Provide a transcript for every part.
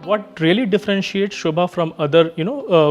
What really differentiates Sobha from other,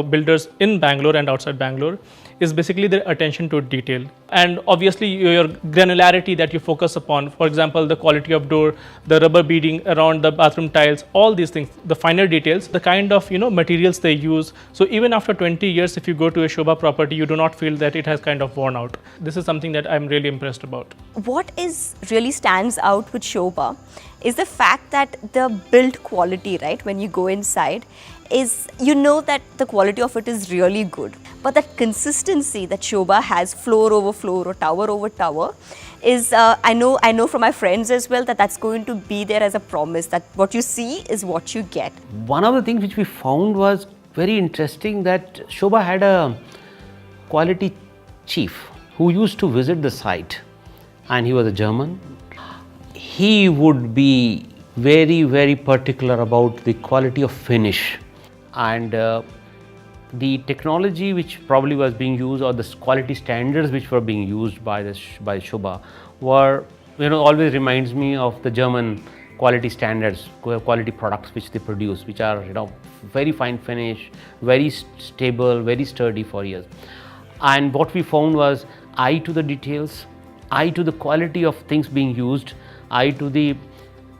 builders in Bangalore and outside Bangalore is basically their attention to detail, and obviously your granularity that you focus upon. For example, the quality of door, the rubber beading around the bathroom tiles, all these things, the finer details, the kind of materials they use. So even after 20 years, if you go to a Sobha property, you do not feel that it has kind of worn out. This is something that I'm really impressed about. What is really stands out with Sobha is the fact that the build quality, right, when you go inside, is that the quality of it is really good. But that consistency that Sobha has, floor over floor or tower over tower, is I know from my friends as well that that's going to be there as a promise, that what you see is what you get. One of the things which we found was very interesting, that Sobha had a quality chief who used to visit the site, and he was a German. He would be very, very particular about the quality of finish, and the technology which probably was being used, or the quality standards which were being used by Sobha were, always reminds me of the German quality standards, quality products which they produce, which are very fine finish, very stable, very sturdy for years. And what we found was eye to the details, eye to the quality of things being used, eye to the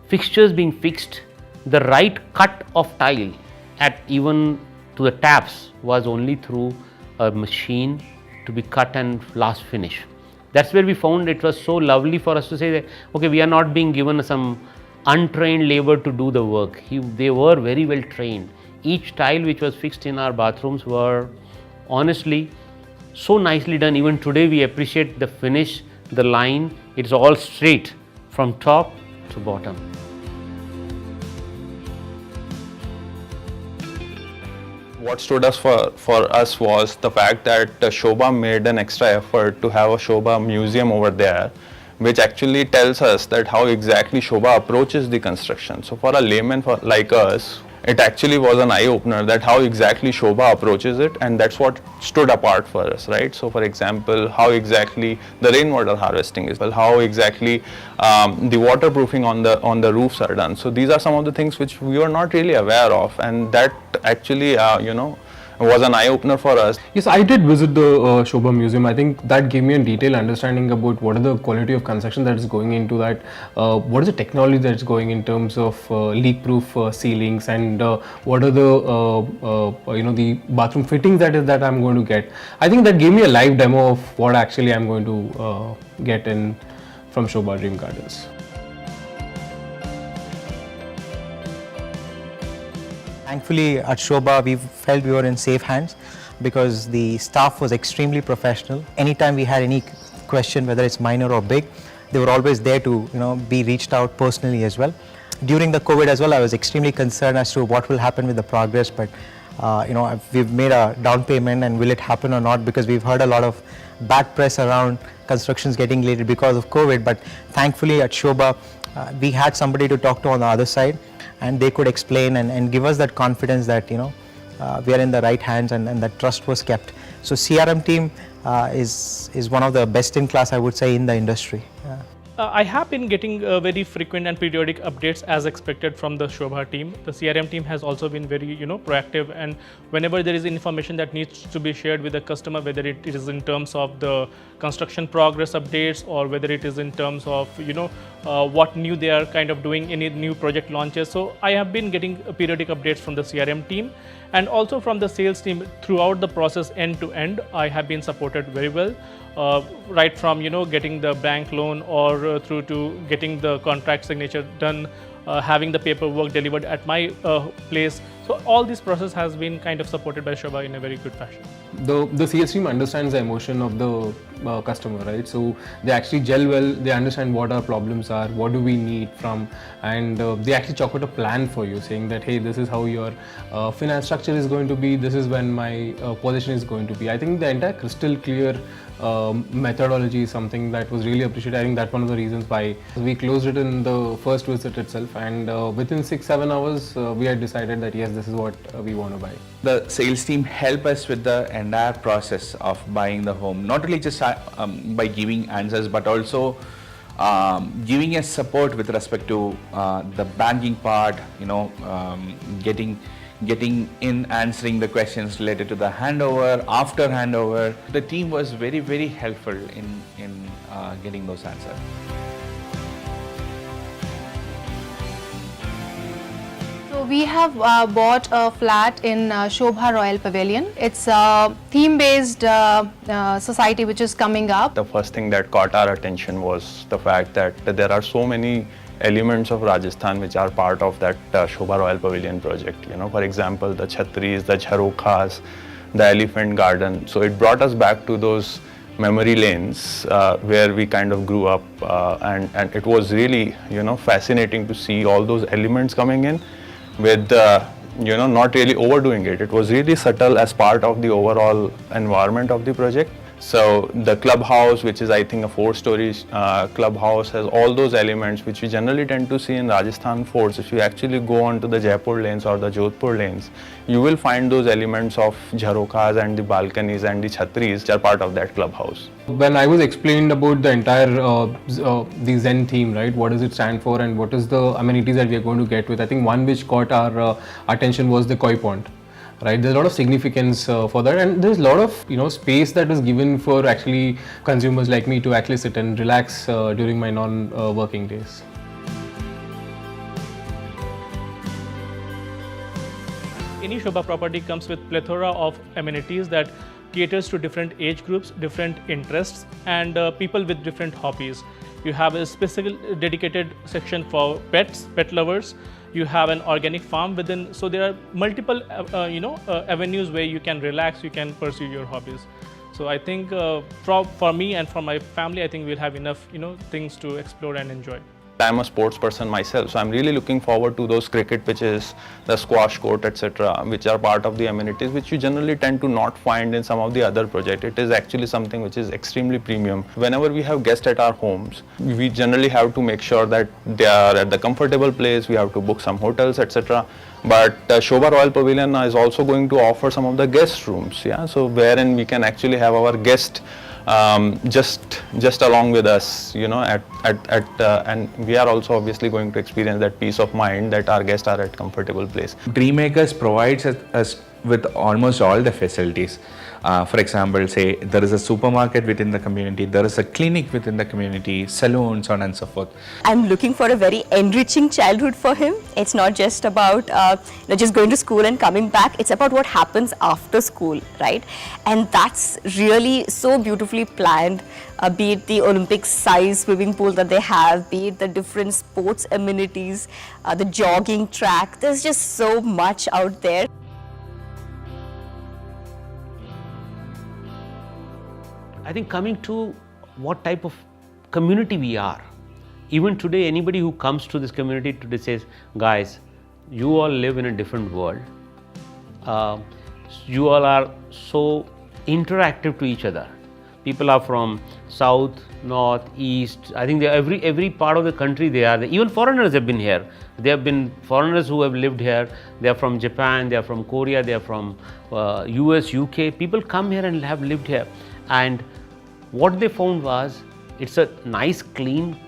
fixtures being fixed, the right cut of tile at even to the taps was only through a machine to be cut and last finish. That's where we found it was so lovely for us to say that, okay, we are not being given some untrained labor to do the work. They were very well trained. Each tile which was fixed in our bathrooms were honestly so nicely done. Even today we appreciate the finish, the line, it's all straight from top to bottom. What stood us for us was the fact that Sobha made an extra effort to have a Sobha museum over there, which actually tells us that how exactly Sobha approaches the construction. So for a layman like us, it actually was an eye-opener that how exactly Sobha approaches it, and that's what stood apart for us, right? So for example, how exactly the rainwater harvesting is, well, how exactly the waterproofing on the roofs are done. So these are some of the things which we were not really aware of, and that actually was an eye-opener for us. Yes, I did visit the Sobha Museum. I think that gave me a detailed understanding about what are the quality of construction that is going into that, what is the technology that is going in terms of leak-proof ceilings, and what are the the bathroom fittings that I'm going to get. I think that gave me a live demo of what actually I'm going to get in from Sobha Dream Gardens. Thankfully at Sobha we felt we were in safe hands because the staff was extremely professional. Anytime we had any question, whether it's minor or big, they were always there to be reached out personally as well. During the COVID as well, I was extremely concerned as to what will happen with the progress, but we've made a down payment, and will it happen or not, because we've heard a lot of bad press around constructions getting delayed because of COVID. But thankfully at Sobha we had somebody to talk to on the other side, and they could explain and give us that confidence that we are in the right hands, and that trust was kept. So CRM team is one of the best in class, I would say, in the industry. I have been getting very frequent and periodic updates as expected from the Sobha team. The CRM team has also been very proactive, and whenever there is information that needs to be shared with the customer, whether it is in terms of the construction progress updates, or whether it is in terms of what new they are kind of doing, any new project launches. So I have been getting periodic updates from the CRM team, and also from the sales team throughout the process end to end. I have been supported very well. Right from getting the bank loan, or through to getting the contract signature done, having the paperwork delivered at my place. So all this process has been kind of supported by Sobha in a very good fashion. The sales team understands the emotion of the customer, right? So they actually gel well, they understand what our problems are, what do we need from, and they actually chalk out a plan for you, saying that, hey, this is how your finance structure is going to be, this is when my position is going to be. I think the entire crystal clear methodology is something that was really appreciated. I think that's one of the reasons why we closed it in the first visit itself, and within 6-7 hours we had decided that yes, this is what we want to buy. The sales team help us with the entire process of buying the home, not only just by giving answers, but also giving us support with respect to the banking part, getting in, answering the questions related to the handover, after handover. The team was very, very helpful in getting those answers. So we have bought a flat in Sobha Royal Pavilion. It's a theme-based society which is coming up. The first thing that caught our attention was the fact that there are so many elements of Rajasthan which are part of that Sobha Royal Pavilion project. For example, the chhatris, the jharokhas, the elephant garden. So it brought us back to those memory lanes where we kind of grew up, and it was really fascinating to see all those elements coming in with not really overdoing it. It was really subtle as part of the overall environment of the project. So the clubhouse, which is I think a 4-story clubhouse, has all those elements which we generally tend to see in Rajasthan forts. If you actually go onto the Jaipur lanes or the Jodhpur lanes, you will find those elements of jharokhas and the balconies and the chhatris which are part of that clubhouse. When I was explained about the entire the Zen theme, right, what does it stand for and what is the amenities that we are going to get with, I think one which caught our attention was the koi pond. Right, there's a lot of significance for that, and there's a lot of space that is given for actually consumers like me to actually sit and relax during my non-working days. Any Sobha property comes with plethora of amenities that caters to different age groups, different interests, and people with different hobbies. You have a specific dedicated section for pets, pet lovers. You have an organic farm within, so there are multiple avenues where you can relax, you can pursue your hobbies. So I think for me and for my family, I think we'll have enough things to explore and enjoy. I'm a sports person myself, so I'm really looking forward to those cricket pitches, the squash court, etc., which are part of the amenities which you generally tend to not find in some of the other projects. It is actually something which is extremely premium. Whenever we have guests at our homes, we generally have to make sure that they are at the comfortable place. We have to book some hotels, etc. But Sobha Royal Pavilion is also going to offer some of the guest rooms, so wherein we can actually have our guest just along with us, and we are also obviously going to experience that peace of mind that our guests are at comfortable place. Dreammakers provides us with almost all the facilities. For example, say there is a supermarket within the community, there is a clinic within the community, saloons, so on and so forth. I'm looking for a very enriching childhood for him. It's not just about just going to school and coming back. It's about what happens after school, right? And that's really so beautifully planned. Be it the Olympic-size swimming pool that they have, be it the different sports amenities, the jogging track. There's just so much out there. I think coming to what type of community we are. Even today, anybody who comes to this community today says, guys, you all live in a different world. You all are so interactive to each other. People are from south, north, east. I think every part of the country they are there. Even foreigners have been here. There have been foreigners who have lived here. They are from Japan, they are from Korea, they are from US, UK. People come here and have lived here. And what they found was, it's a nice, clean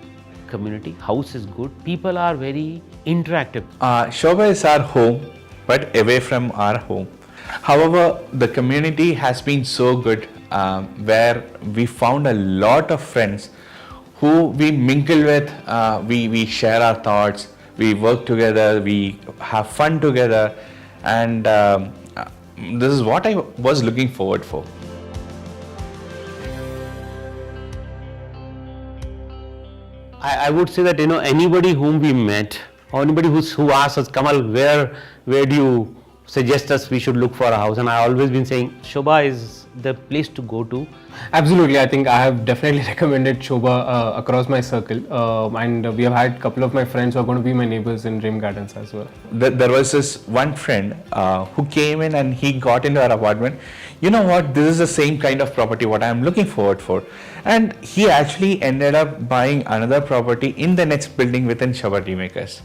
community. House is good. People are very interactive. Sobha is our home, but away from our home. However, the community has been so good, where we found a lot of friends who we mingle with. We share our thoughts, we work together, we have fun together, and this is what I was looking forward for. I would say that anybody whom we met, or anybody who asks us, Kamal, where do you suggest us we should look for a house? And I always been saying Sobha is the place to go to. Absolutely, I think I have definitely recommended Sobha across my circle, and we have had a couple of my friends who are going to be my neighbors in Dream Gardens as well. There was this one friend who came in and he got into our apartment. You know what, this is the same kind of property what I am looking forward for. And he actually ended up buying another property in the next building within Sobha Dreammakers.